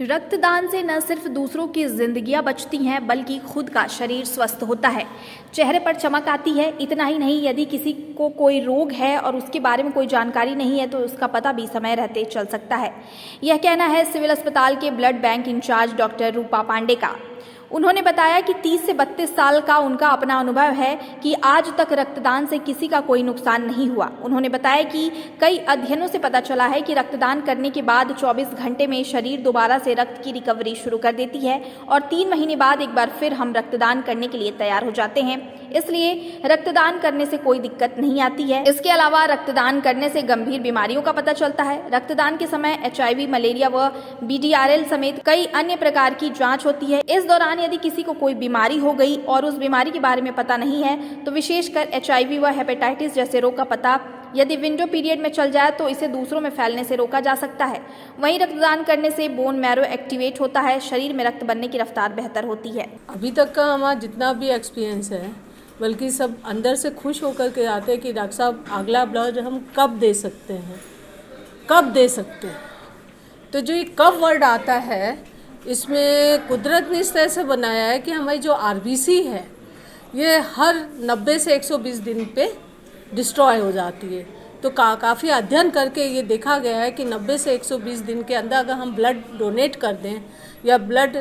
रक्तदान से न सिर्फ दूसरों की जिंदगियां बचती हैं बल्कि खुद का शरीर स्वस्थ होता है, चेहरे पर चमक आती है। इतना ही नहीं, यदि किसी को कोई रोग है और उसके बारे में कोई जानकारी नहीं है तो उसका पता भी समय रहते चल सकता है। यह कहना है सिविल अस्पताल के ब्लड बैंक इंचार्ज डॉक्टर रूपा पांडे का। उन्होंने बताया कि 30 से 32 साल का उनका अपना अनुभव है कि आज तक रक्तदान से किसी का कोई नुकसान नहीं हुआ। उन्होंने बताया कि कई अध्ययनों से पता चला है कि रक्तदान करने के बाद 24 घंटे में शरीर दोबारा से रक्त की रिकवरी शुरू कर देती है और 3 महीने बाद एक बार फिर हम रक्तदान करने के लिए तैयार हो जाते हैं। इसलिए रक्तदान करने से कोई दिक्कत नहीं आती है। इसके अलावा रक्तदान करने से गंभीर बीमारियों का पता चलता है। रक्तदान के समय HIV, मलेरिया व BDRL समेत कई अन्य प्रकार की जांच होती है। इस दौरान यदि किसी को कोई बीमारी हो गई और उस बीमारी के बारे में पता नहीं है तो विशेषकर HIV व हेपेटाइटिस जैसे रोग का पता यदि विंडो पीरियड में चल जाए तो इसे दूसरों में फैलने से रोका जा सकता है। वहीं रक्तदान करने से बोन मैरो एक्टिवेट होता है, शरीर में रक्त बनने की रफ्तार बेहतर होती है। अभी तक का हमारा जितना भी एक्सपीरियंस है, बल्कि सब अंदर से खुश होकर के आते हैं कि डॉक्टर साहब अगला ब्लड हम कब दे सकते हैं, कब दे सकते हैं। तो जो ये कब वर्ड आता है, इसमें कुदरत ने इस तरह से बनाया है कि हमारी जो RBC है ये हर 90 से 120 दिन पे डिस्ट्रॉय हो जाती है। तो काफ़ी अध्ययन करके ये देखा गया है कि 90 से 120 दिन के अंदर अगर हम ब्लड डोनेट कर दें या ब्लड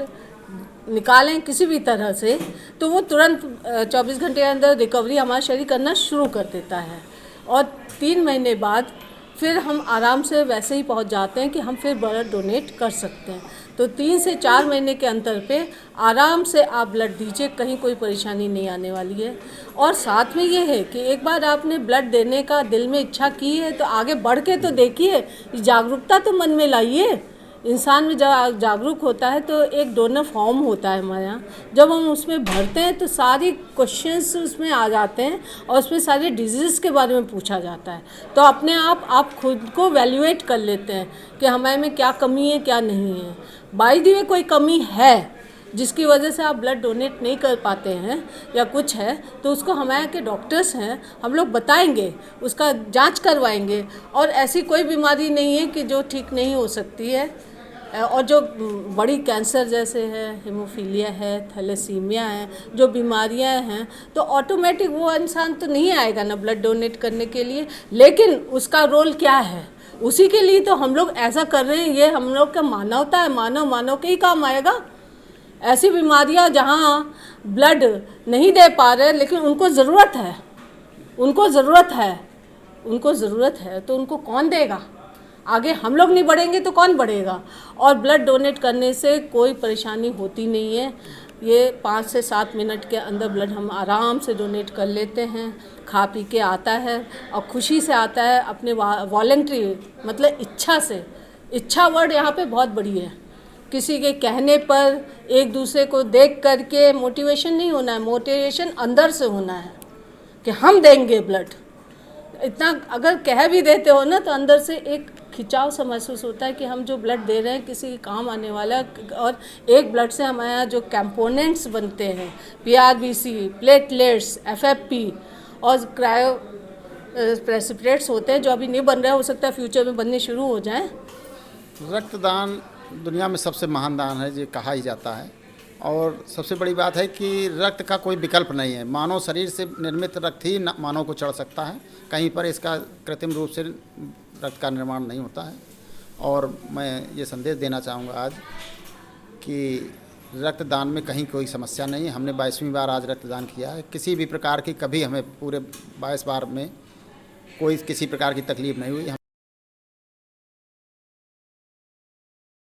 निकालें किसी भी तरह से, तो वो तुरंत 24 घंटे के अंदर रिकवरी हमारा शरीर करना शुरू कर देता है और 3 महीने बाद फिर हम आराम से वैसे ही पहुंच जाते हैं कि हम फिर ब्लड डोनेट कर सकते हैं। तो 3 से 4 महीने के अंतर पे आराम से आप ब्लड दीजिए, कहीं कोई परेशानी नहीं आने वाली है। और साथ में ये है कि एक बार आपने ब्लड देने का दिल में इच्छा की है तो आगे बढ़ के तो देखिए, जागरूकता तो मन में लाइए। इंसान में जब जागरूक होता है तो एक डोनर फॉर्म होता है हमारे यहाँ, जब हम उसमें भरते हैं तो सारी क्वेश्चंस उसमें आ जाते हैं और उसमें सारे डिजीज़ के बारे में पूछा जाता है। तो अपने आप खुद को वैल्यूएट कर लेते हैं कि हमारे में क्या कमी है, क्या नहीं है। बाय द वे कोई कमी है जिसकी वजह से आप ब्लड डोनेट नहीं कर पाते हैं या कुछ है, तो उसको हमारे के डॉक्टर्स हैं, हम लोग बताएंगे, उसका जांच करवाएंगे। और ऐसी कोई बीमारी नहीं है कि जो ठीक नहीं हो सकती है। और जो बड़ी कैंसर जैसे है, हीमोफीलिया है, थैलेसीमिया है, जो बीमारियां हैं, तो ऑटोमेटिक वो इंसान तो नहीं आएगा ना ब्लड डोनेट करने के लिए। लेकिन उसका रोल क्या है, उसी के लिए तो हम लोग ऐसा कर रहे हैं। ये हम लोग का मानवता है, मानव के ही काम आएगा। ऐसी बीमारियां जहां ब्लड नहीं दे पा रहे लेकिन उनको ज़रूरत है, उनको ज़रूरत है तो उनको कौन देगा? आगे हम लोग नहीं बढ़ेंगे तो कौन बढ़ेगा? और ब्लड डोनेट करने से कोई परेशानी होती नहीं है। ये 5 से 7 मिनट के अंदर ब्लड हम आराम से डोनेट कर लेते हैं। खा पी के आता है और खुशी से आता है, अपने वॉलंटरी मतलब इच्छा से। इच्छा वर्ड यहाँ पे बहुत बड़ी है। किसी के कहने पर, एक दूसरे को देख करके मोटिवेशन नहीं होना है, मोटिवेशन अंदर से होना है कि हम देंगे ब्लड। इतना अगर कह भी देते हो ना तो अंदर से एक खिंचाव सा महसूस होता है कि हम जो ब्लड दे रहे हैं किसी काम आने वाला है। और एक ब्लड से हमारे यहाँ जो कंपोनेंट्स बनते हैं, PRBC, प्लेटलेट्स, FFP और क्रायो प्रेसिपिटेट्स होते हैं जो अभी नहीं बन रहे, हो सकता है फ्यूचर में बनने शुरू हो जाएं। रक्तदान दुनिया में सबसे महान दान है, ये कहा ही जाता है। और सबसे बड़ी बात है कि रक्त का कोई विकल्प नहीं है। मानव शरीर से निर्मित रक्त ही मानव को चढ़ सकता है, कहीं पर इसका कृत्रिम रूप से रक्त का निर्माण नहीं होता है। और मैं ये संदेश देना चाहूँगा आज कि रक्तदान में कहीं कोई समस्या नहीं है। हमने 22वीं बार आज रक्तदान किया है। किसी भी प्रकार की कभी हमें पूरे 22 बार में कोई किसी प्रकार की तकलीफ़ नहीं हुई।